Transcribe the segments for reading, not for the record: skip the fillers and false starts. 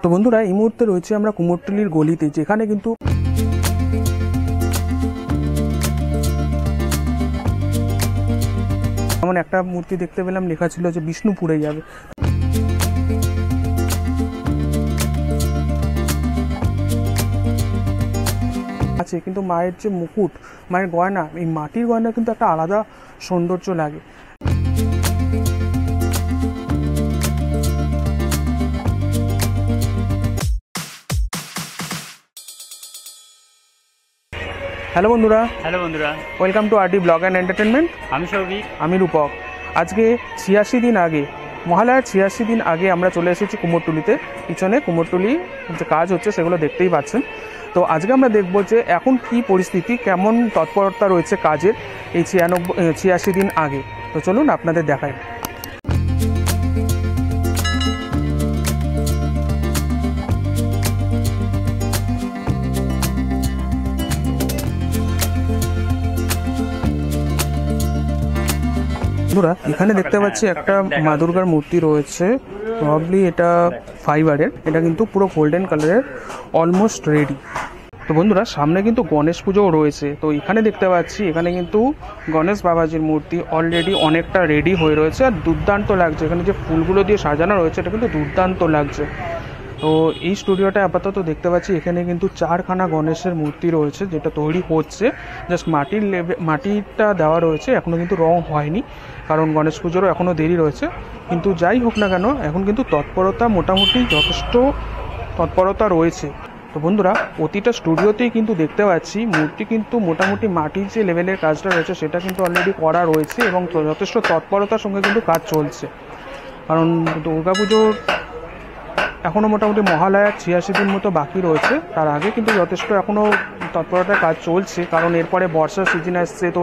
তো বন্ধুরা এই মুহূর্তে রয়েছে আমরা কুমোরটুলির গলিতে, যেখানে কিন্তু এমন একটা মূর্তি দেখতে পেলাম, লেখা ছিল যে বিষ্ণুপুরে যাবে। আছে কিন্তু মায়ের যে মুকুট, মায়ের গয়না, এই মাটির গয়না কিন্তু একটা আলাদা সৌন্দর্য লাগে। হ্যালো বন্ধুরা, welcome to RD blog and entertainment. আমি সৌভিক, আমি রূপক। আজকে 86 দিন আগে, মহালয়ার 86 দিন আগে আমরা চলে এসেছি কুমোরটুলিতে। পিছনে কুমোরটুলি যে কাজ হচ্ছে সেগুলো দেখতেই পাচ্ছেন। তো আজকে আমরা দেখব যে এখন কি পরিস্থিতি, কেমন তৎপরতা রয়েছে কাজের এই 86 দিন আগে। তো চলুন আপনাদের দেখাই। বন্ধুরা এখানে দেখতে পাচ্ছি একটা মা দুর্গার মূর্তি রয়েছে, প্রবাবলি এটা ফাইবারের। এটা কিন্তু পুরো গোল্ডেন কালারের, অলমোস্ট রেডি। তো বন্ধুরা সামনে কিন্তু গণেশ পুজোও রয়েছে। তো এখানে দেখতে পাচ্ছি এখানে কিন্তু গণেশ বাবাজির মূর্তি অলরেডি অনেকটা রেডি হয়ে রয়েছে, আর দুর্দান্ত লাগছে। এখানে যে ফুলগুলো দিয়ে সাজানো রয়েছে এটা কিন্তু দুর্দান্ত লাগছে। তো এই স্টুডিওটা আপাতত দেখতে পাচ্ছি এখানে কিন্তু 4খানা গণেশের মূর্তি রয়েছে, যেটা তৈরি হচ্ছে। জাস্ট মাটিটা দেওয়া রয়েছে, এখনও কিন্তু রং হয়নি, কারণ গণেশ পুজোরও এখনও দেরি রয়েছে। কিন্তু যাই হোক না কেন, এখন কিন্তু তৎপরতা মোটামুটি যথেষ্ট তৎপরতা রয়েছে। তো বন্ধুরা প্রতিটা স্টুডিওতেই কিন্তু দেখতে পাচ্ছি মূর্তি কিন্তু মোটামুটি মাটির যে লেভেলের কাজটা রয়েছে সেটা কিন্তু অলরেডি করা রয়েছে, এবং যথেষ্ট তৎপরতার সঙ্গে কিন্তু কাজ চলছে। কারণ দুর্গাপুজোর এখনও মোটামুটি মহালয়ার 86 দিন মতো বাকি রয়েছে, তার আগে কিন্তু যথেষ্ট এখনও তৎপরতার কাজ চলছে। কারণ এরপরে বর্ষার সিজন আসছে, তো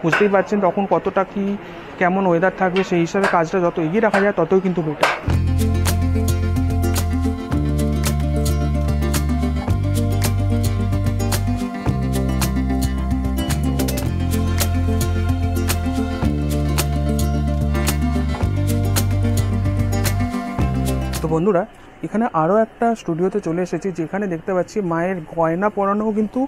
বুঝতেই পারছেন তখন কতটা কি কেমন ওয়েদার থাকবে, সেই হিসাবে কাজটা যত এগিয়ে রাখা যায় ততই কিন্তু বেটার। তো বন্ধুরা এখানে আরও একটা স্টুডিওতে চলে এসেছি, যেখানে দেখতে পাচ্ছি মায়ের গয়না পরানোও কিন্তু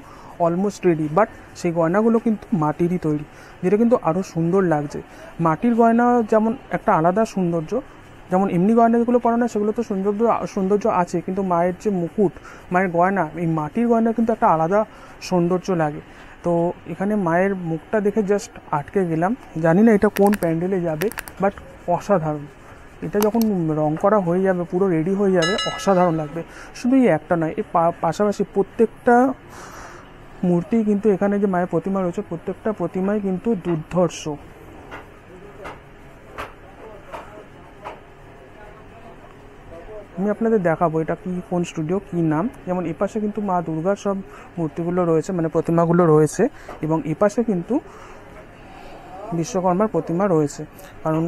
অলমোস্ট রেডি, বাট সেই গয়নাগুলো কিন্তু মাটিরই তৈরি, যেটা কিন্তু আরও সুন্দর লাগছে। মাটির গয়না যেমন একটা আলাদা সৌন্দর্য, যেমন এমনি গয়না যেগুলো পরানো সেগুলো তো সৌন্দর্য আছে, কিন্তু মায়ের যে মুকুট, মায়ের গয়না, এই মাটির গয়না কিন্তু একটা আলাদা সৌন্দর্য লাগে। তো এখানে মায়ের মুখটা দেখে জাস্ট আটকে গেলাম। জানি না এটা কোন প্যান্ডেলে যাবে, বাট অসাধারণ। এটা যখন রং করা হয়ে যাবে, পুরো রেডি হয়ে যাবে, অসাধারণ লাগবে। শুধু এই একটা নয়, এর পাশাপাশি প্রত্যেকটা মূর্তি কিন্তু, এখানে যে মায়ের প্রতিমা রয়েছে প্রত্যেকটা প্রতিমাই কিন্তু দুর্ধর্ষ। আমি আপনাদের দেখাবো এটা কি, কোন স্টুডিও, কি নাম। যেমন এপাশে কিন্তু মা দুর্গার সব মূর্তিগুলো রয়েছে, মানে প্রতিমাগুলো রয়েছে, এবং এপাশে কিন্তু বিশ্বকর্মার প্রতিমা রয়েছে, কারণ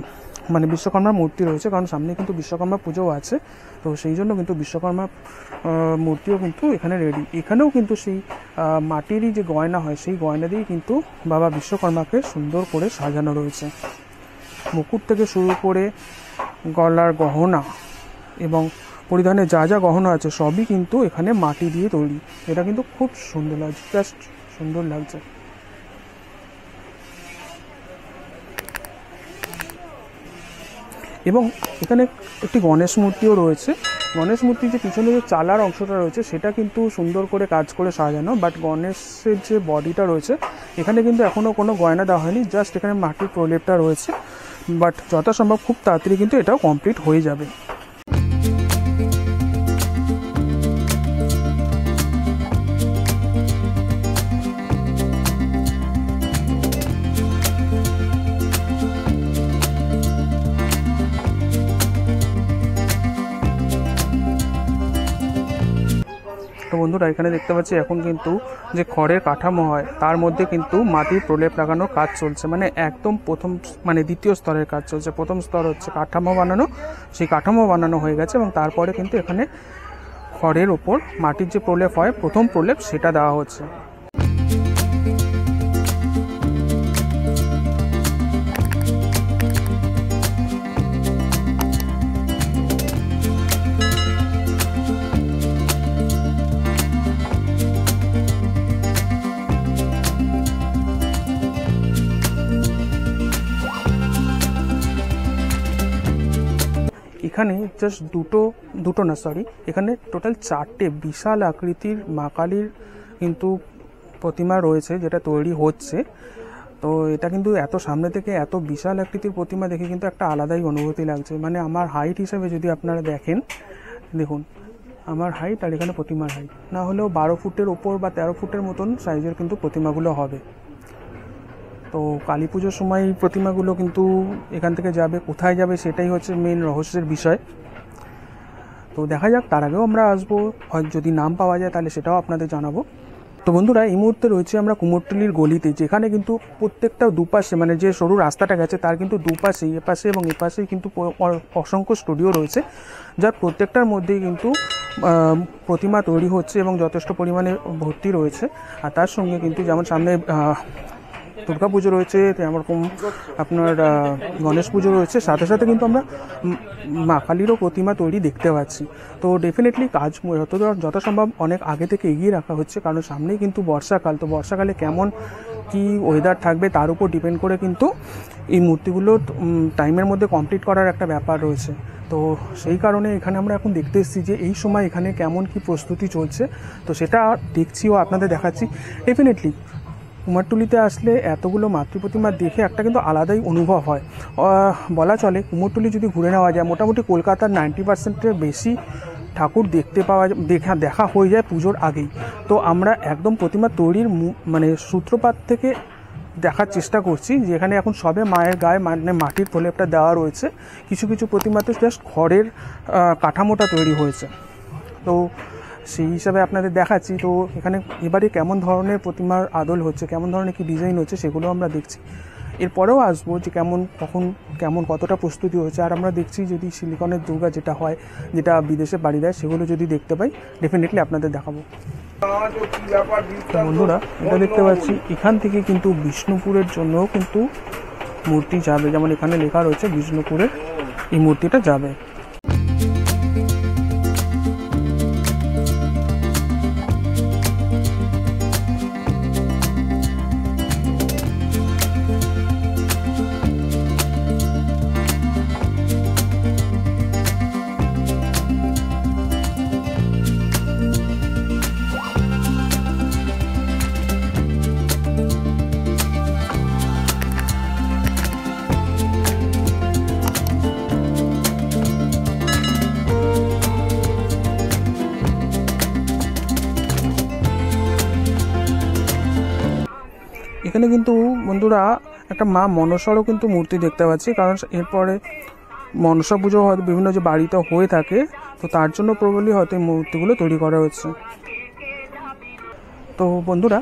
মানে বিশ্বকর্মার মূর্তি রয়েছে, কারণ সামনে কিন্তু বিশ্বকর্মা পুজোও আছে। তো সেই জন্য কিন্তু বিশ্বকর্মা মূর্তিও কিন্তু এখানে রেডি। এখানেও কিন্তু সেই মাটিরই যে গয়না হয় সেই গয়না দিয়েই কিন্তু বাবা বিশ্বকর্মাকে সুন্দর করে সাজানো রয়েছে। মুকুট থেকে শুরু করে গলার গহনা এবং পরিধানে যা যা গহনা আছে সবই কিন্তু এখানে মাটি দিয়ে তৈরি। এটা কিন্তু খুব সুন্দর লাগছে, জাস্ট সুন্দর লাগছে। এবং এখানে একটি গণেশ মূর্তিও রয়েছে। গণেশ মূর্তির যে পিছনে যে চালার অংশটা রয়েছে সেটা কিন্তু সুন্দর করে কাজ করে সাজানো, বাট গণেশের যে বডিটা রয়েছে এখানে কিন্তু এখনও কোনো গয়না দেওয়া হয়নি, জাস্ট এখানে মাটির প্রলেপটা রয়েছে। বাট যথাসম্ভব খুব তাড়াতাড়ি কিন্তু এটাও কমপ্লিট হয়ে যাবে। তো বন্ধুরা এখানে দেখতে পাচ্ছি এখন কিন্তু যে খড়ের কাঠামো হয় তার মধ্যে কিন্তু মাটির প্রলেপ লাগানোর কাজ চলছে, মানে একদম দ্বিতীয় স্তরের কাজ চলছে। প্রথম স্তর হচ্ছে কাঠামো বানানো, সেই কাঠামো বানানো হয়ে গেছে, এবং তারপরে কিন্তু এখানে খড়ের ওপর মাটির যে প্রলেপ হয়, প্রথম প্রলেপ, সেটা দেওয়া হচ্ছে। তো এখানে জাস্ট দুটো না সরি, এখানে টোটাল 4টে বিশাল আকৃতির মা কালীর কিন্তু প্রতিমা রয়েছে যেটা তৈরি হচ্ছে। তো এটা কিন্তু এত সামনে থেকে এত বিশাল আকৃতির প্রতিমা দেখে কিন্তু একটা আলাদাই অনুভূতি লাগছে। মানে আমার হাইট হিসেবে যদি আপনারা দেখেন, দেখুন আমার হাইট আর এখানে প্রতিমার হাইট না হলেও 12 ফুটের ওপর বা 13 ফুটের মতন সাইজের কিন্তু প্রতিমাগুলো হবে। তো কালী পুজোর সময় এই প্রতিমাগুলো কিন্তু এখান থেকে যাবে, কোথায় যাবে সেটাই হচ্ছে মেন রহস্যের বিষয়। তো দেখা যাক, তার আগেও আমরা আসবো, হয় যদি নাম পাওয়া যায় তাহলে সেটাও আপনাদের জানাবো। তো বন্ধুরা এই মুহূর্তে রয়েছে আমরা কুমোরটুলির গলিতে, যেখানে কিন্তু প্রত্যেকটা দুপাশে মানে যে সরু রাস্তাটা গেছে তার কিন্তু দুপাশেই, এপাশে এবং এপাশেই কিন্তু অসংখ্য স্টুডিও রয়েছে, যার প্রত্যেকটার মধ্যেই কিন্তু প্রতিমা তৈরি হচ্ছে এবং যথেষ্ট পরিমাণে ভর্তি রয়েছে। আর তার সঙ্গে কিন্তু যেমন সামনে দুর্গা পুজো রয়েছে, তেমন আপনার গণেশ পুজো রয়েছে, সাথে সাথে কিন্তু আমরা মা কালীরও প্রতিমা তৈরি দেখতে পাচ্ছি। তো ডেফিনেটলি কাজ যথাসম্ভব অনেক আগে থেকে এগিয়ে রাখা হচ্ছে, কারণ সামনেই কিন্তু বর্ষাকাল। তো বর্ষাকালে কেমন কি ওয়েদার থাকবে তার উপর ডিপেন্ড করে কিন্তু এই মূর্তিগুলো টাইমের মধ্যে কমপ্লিট করার একটা ব্যাপার রয়েছে। তো সেই কারণে এখানে আমরা এখন দেখতে এসেছি যে এই সময় এখানে কেমন কি প্রস্তুতি চলছে, তো সেটা দেখছি ও আপনাদের দেখাচ্ছি। ডেফিনেটলি কুমোরটুলিতে আসলে এতগুলো মাতৃপ্রতিমা দেখে একটা কিন্তু আলাদাই অনুভব হয়। বলা চলে কুমোরটুলি যদি ঘুরে নেওয়া যায়, মোটামুটি কলকাতার 90%-এর বেশি ঠাকুর দেখা হয়ে যায় পুজোর আগেই। তো আমরা একদম প্রতিমা তৈরির মানে সূত্রপাত থেকে দেখার চেষ্টা করছি, যেখানে এখন সবে মায়ের গায়ে মানে মাটির প্রলেপটা দেওয়া রয়েছে, কিছু কিছু প্রতিমাতে জাস্ট খড়ের কাঠামোটা তৈরি হয়েছে। তো সেই হিসাবে আপনাদের দেখাচ্ছি। তো এখানে এবারে কেমন ধরনের প্রতিমার আদল হচ্ছে, কেমন ধরনের কি ডিজাইন হচ্ছে সেগুলো আমরা দেখছি। এরপরেও আসবো যে কেমন কতটা প্রস্তুতি হচ্ছে। আর আমরা দেখছি যদি সিলিকনের দুর্গা যেটা হয়, যেটা বিদেশে বাড়ি দেয়, সেগুলো যদি দেখতে পাই ডেফিনেটলি আপনাদের দেখাবো। বন্ধুরা এটা দেখতে পাচ্ছি, এখান থেকে কিন্তু বিষ্ণুপুরের জন্যও কিন্তু মূর্তি যাবে, যেমন এখানে লেখা রয়েছে বিষ্ণুপুরের এই মূর্তিটা যাবে। এখানে কিন্তু বন্ধুরা একটা মা মনসারও কিন্তু মূর্তি দেখতে পাচ্ছি, কারণ এরপরে মনসা পুজো হয়তো বিভিন্ন যে বাড়িতে হয়ে থাকে, তো তার জন্য প্রবলি হয়তো এই মূর্তিগুলো তৈরি করা হচ্ছে। তো বন্ধুরা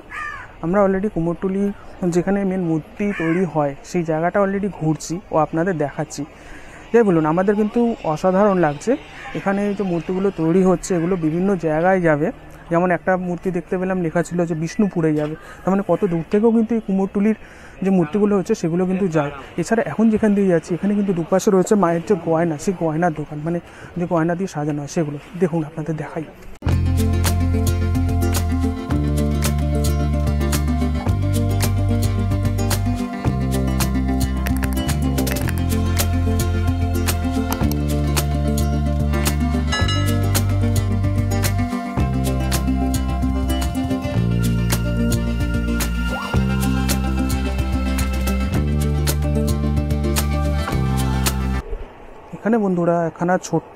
আমরা অলরেডি কুমোরটুলি যেখানে মেন মূর্তি তৈরি হয় সেই জায়গাটা অলরেডি ঘুরছি ও আপনাদের দেখাচ্ছি। যাই বলুন, আমাদের কিন্তু অসাধারণ লাগছে। এখানে যে মূর্তিগুলো তৈরি হচ্ছে এগুলো বিভিন্ন জায়গায় যাবে। যেমন একটা মূর্তি দেখতে পেলাম লেখা ছিল যে বিষ্ণুপুরে যাবে, তার মানে কত দূর থেকেও কিন্তু এই কুমোরটুলির যে মূর্তিগুলো হচ্ছে সেগুলো কিন্তু যায়। এছাড়া এখন যেখান দিয়ে যাচ্ছি এখানে কিন্তু দুপাশে রয়েছে মায়ের যে গয়না, সেই গয়নার দোকান, মানে যে গয়না দিয়ে সাজানো হয় সেগুলো দেখুন, আপনাদের দেখাই। এখানে বন্ধুরা একখানা ছোট্ট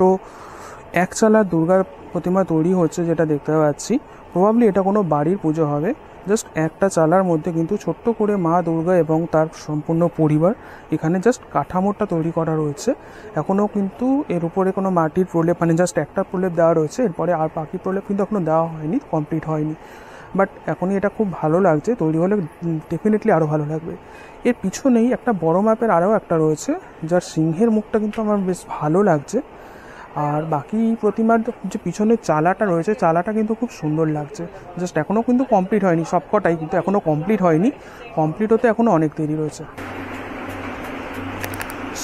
একচালা দুর্গার প্রতিমা তৈরি হচ্ছে, যেটা দেখতে পাচ্ছি। প্রবাবলি এটা কোনো বাড়ির পুজো হবে। জাস্ট একটা চালার মধ্যে কিন্তু ছোট্ট করে মা দুর্গা এবং তার সম্পূর্ণ পরিবার এখানে জাস্ট কাঠামোটা তৈরি করা রয়েছে। এখনও কিন্তু এর উপরে কোনো মাটির প্রলেপ, মানে জাস্ট একটা প্রলেপ দেওয়া রয়েছে, এরপরে আর বাকি প্রলেপ কিন্তু এখনও দেওয়া হয়নি, কমপ্লিট হয়নি। বাট এখনই এটা খুব ভালো লাগছে, তৈরি হলে ডেফিনেটলি আরও ভালো লাগবে। এর পিছনেই একটা বড় মাপের আরও একটা রয়েছে, যার সিংহের মুখটা কিন্তু আমার বেশ ভালো লাগছে। আর বাকি প্রতিমার যে পিছনের চালাটা রয়েছে, চালাটা কিন্তু খুব সুন্দর লাগছে। জাস্ট এখনও কিন্তু কমপ্লিট হয়নি, সবকটাই কিন্তু এখনও কমপ্লিট হয়নি, কমপ্লিট হতে এখনও অনেক দেরি রয়েছে।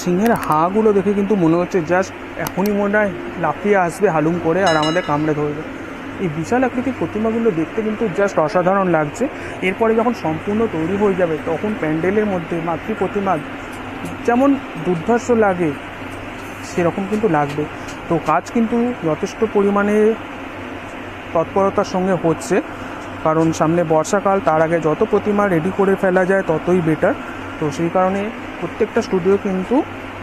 সিংহের হাগুলো দেখে কিন্তু মনে হচ্ছে জাস্ট এখনই মনে হয় লাফিয়ে আসবে হালুম করে আর আমাদের কামড়ে ধরবে। এই বিশাল আকৃতির প্রতিমাগুলো দেখতে কিন্তু জাস্ট অসাধারণ লাগছে। এরপরে যখন সম্পূর্ণ তৈরি হয়ে যাবে তখন প্যান্ডেলের মধ্যে মাতৃ প্রতিমা যেমন দুর্ধর্ষ লাগে, সেরকম কিন্তু লাগবে। তো কাজ কিন্তু যথেষ্ট পরিমাণে তৎপরতার সঙ্গে হচ্ছে, কারণ সামনে বর্ষাকাল, তার আগে যত প্রতিমা রেডি করে ফেলা যায় ততই বেটার। তো সেই কারণে প্রত্যেকটা স্টুডিও কিন্তু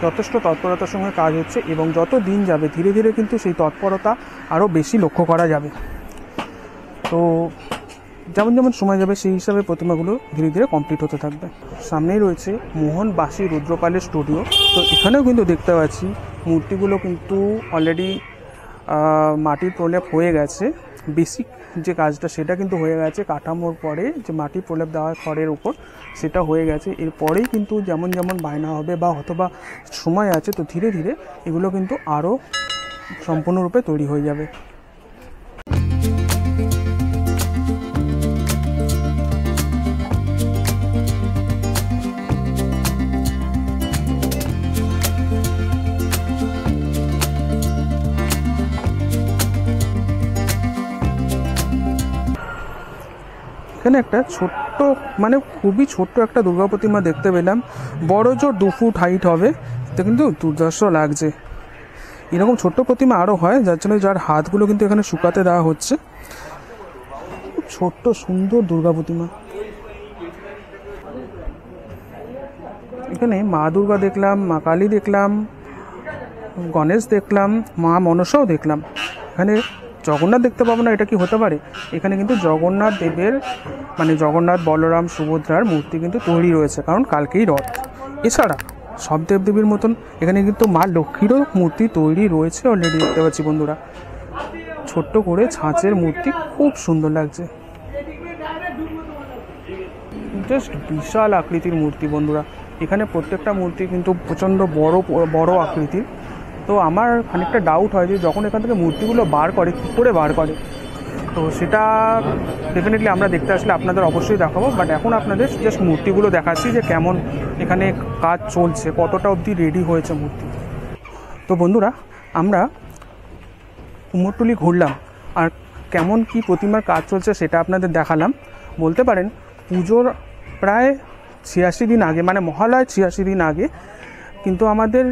যথেষ্ট তৎপরতার সঙ্গে কাজ হচ্ছে, এবং যত দিন যাবে ধীরে ধীরে কিন্তু সেই তৎপরতা আরও বেশি লক্ষ্য করা যাবে। তো যেমন যেমন সময় যাবে সেই হিসাবে প্রতিমাগুলো ধীরে ধীরে কমপ্লিট হতে থাকবে। সামনেই রয়েছে মোহন বাসি রুদ্রপালের স্টুডিও। তো এখানেও কিন্তু দেখতে পাচ্ছি মূর্তিগুলো কিন্তু অলরেডি মাটির প্রলেপ হয়ে গেছে। বেসিক যে কাজটা সেটা কিন্তু হয়ে গেছে, কাঠামোর পরে যে মাটির প্রলেপ দেওয়া হয় খড়ের উপর সেটা হয়ে গেছে। এরপরেই কিন্তু যেমন যেমন বায়না হবে বা অথবা সময় আছে, তো ধীরে ধীরে এগুলো কিন্তু আরও সম্পূর্ণরূপে তৈরি হয়ে যাবে। এখানে একটা ছোট্ট, মানে খুবই ছোট্ট একটা দুর্গা প্রতিমা দেখতে পেলাম। বড় জোর 2 ফুট হাইট হবে, এটা কিন্তু দুর্ধর্ষ লাগছে। এরকম ছোট্ট প্রতিমা আরও হয়, যার জন্য যার হাতগুলো কিন্তু এখানে শুকাতে দেওয়া হচ্ছে। খুব ছোট্ট সুন্দর দুর্গা প্রতিমা। এখানে মা দুর্গা দেখলাম, মা কালী দেখলাম, গণেশ দেখলাম, মা মনসাও দেখলাম। এখানে জগন্নাথ দেখতে পাবো না, এটা কি হতে পারে? এখানে কিন্তু জগন্নাথ দেবের, মানে জগন্নাথ, বলরাম, সুভদ্রার মূর্তি কিন্তু তৈরি রয়েছে, কারণ কালকেই রথ। এছাড়া সব দেবদেবীর মতন এখানে কিন্তু মা লক্ষ্মীরও মূর্তি তৈরি রয়েছে অলরেডি, দেখতে পাচ্ছি বন্ধুরা। ছোট্ট করে ছাঁচের মূর্তি, খুব সুন্দর লাগছে। জাস্ট বিশাল আকৃতির মূর্তি বন্ধুরা। এখানে প্রত্যেকটা মূর্তি কিন্তু প্রচণ্ড বড় বড় আকৃতির। তো আমার খানিকটা ডাউট হয় যে যখন এখান থেকে মূর্তিগুলো বার করে, কী করে বার করে। তো সেটা ডেফিনেটলি আমরা দেখতে আসলে আপনাদের অবশ্যই দেখাবো, বাট এখন আপনাদের জাস্ট মূর্তিগুলো দেখাচ্ছি যে কেমন এখানে কাজ চলছে, কতটা অবধি রেডি হয়েছে মূর্তি। তো বন্ধুরা, আমরা কুমোরটুলি ঘুরলাম আর কেমন কি প্রতিমার কাজ চলছে সেটা আপনাদের দেখালাম। বলতে পারেন পুজোর প্রায় 86 দিন আগে, মানে মহালয় 86 দিন আগে কিন্তু আমাদের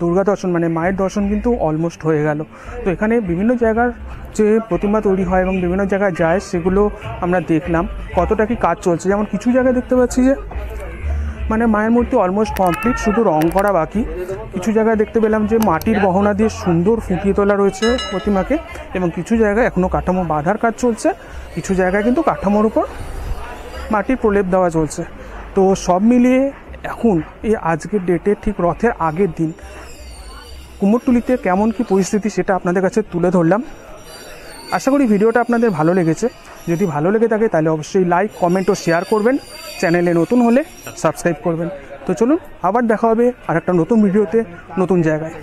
দুর্গা দর্শন, মানে মায়ের দর্শন কিন্তু অলমোস্ট হয়ে গেল। তো এখানে বিভিন্ন জায়গার যে প্রতিমা তৈরি হয় এবং বিভিন্ন জায়গায় যায়, সেগুলো আমরা দেখলাম কতটা কি কাজ চলছে। যেমন কিছু জায়গায় দেখতে পাচ্ছি যে মানে মায়ের মূর্তি অলমোস্ট কমপ্লিট, শুধু রং করা বাকি। কিছু জায়গায় দেখতে পেলাম যে মাটির গহনা দিয়ে সুন্দর ফুটিয়ে তোলা রয়েছে প্রতিমাকে, এবং কিছু জায়গায় এখনও কাঠামো বাঁধার কাজ চলছে। কিছু জায়গায় কিন্তু কাঠামোর উপর মাটির প্রলেপ দেওয়া চলছে। তো সব মিলিয়ে এখন এই আজকের ডেটে ঠিক রথের আগের দিন কুমোরটুলিতে কেমন কি পরিস্থিতি সেটা আপনাদের কাছে তুলে ধরলাম। আশা করি ভিডিওটা আপনাদের ভালো লেগেছে। যদি ভালো লেগে থাকে তাহলে অবশ্যই লাইক, কমেন্ট ও শেয়ার করবেন। চ্যানেলে নতুন হলে সাবস্ক্রাইব করবেন। তো চলুন আবার দেখা হবে আর একটা নতুন ভিডিওতে, নতুন জায়গায়।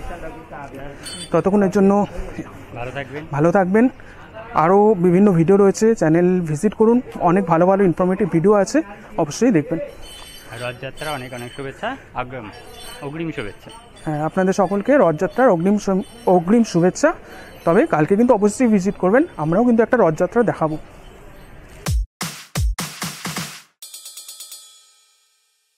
ততক্ষণের জন্য ভালো থাকবেন। আরও বিভিন্ন ভিডিও রয়েছে, চ্যানেল ভিজিট করুন। অনেক ভালো ভালো ইনফরমেটিভ ভিডিও আছে, অবশ্যই দেখবেন। রথযাত্রা অনেক অনেক শুভেচ্ছা, অগ্রিম শুভেচ্ছা। হ্যাঁ, আপনাদের সকলকে রথযাত্রার অগ্রিম শুভেচ্ছা। তবে কালকে কিন্তু অবশ্যই ভিজিট করবেন, আমরাও কিন্তু একটা রথযাত্রা দেখাবো।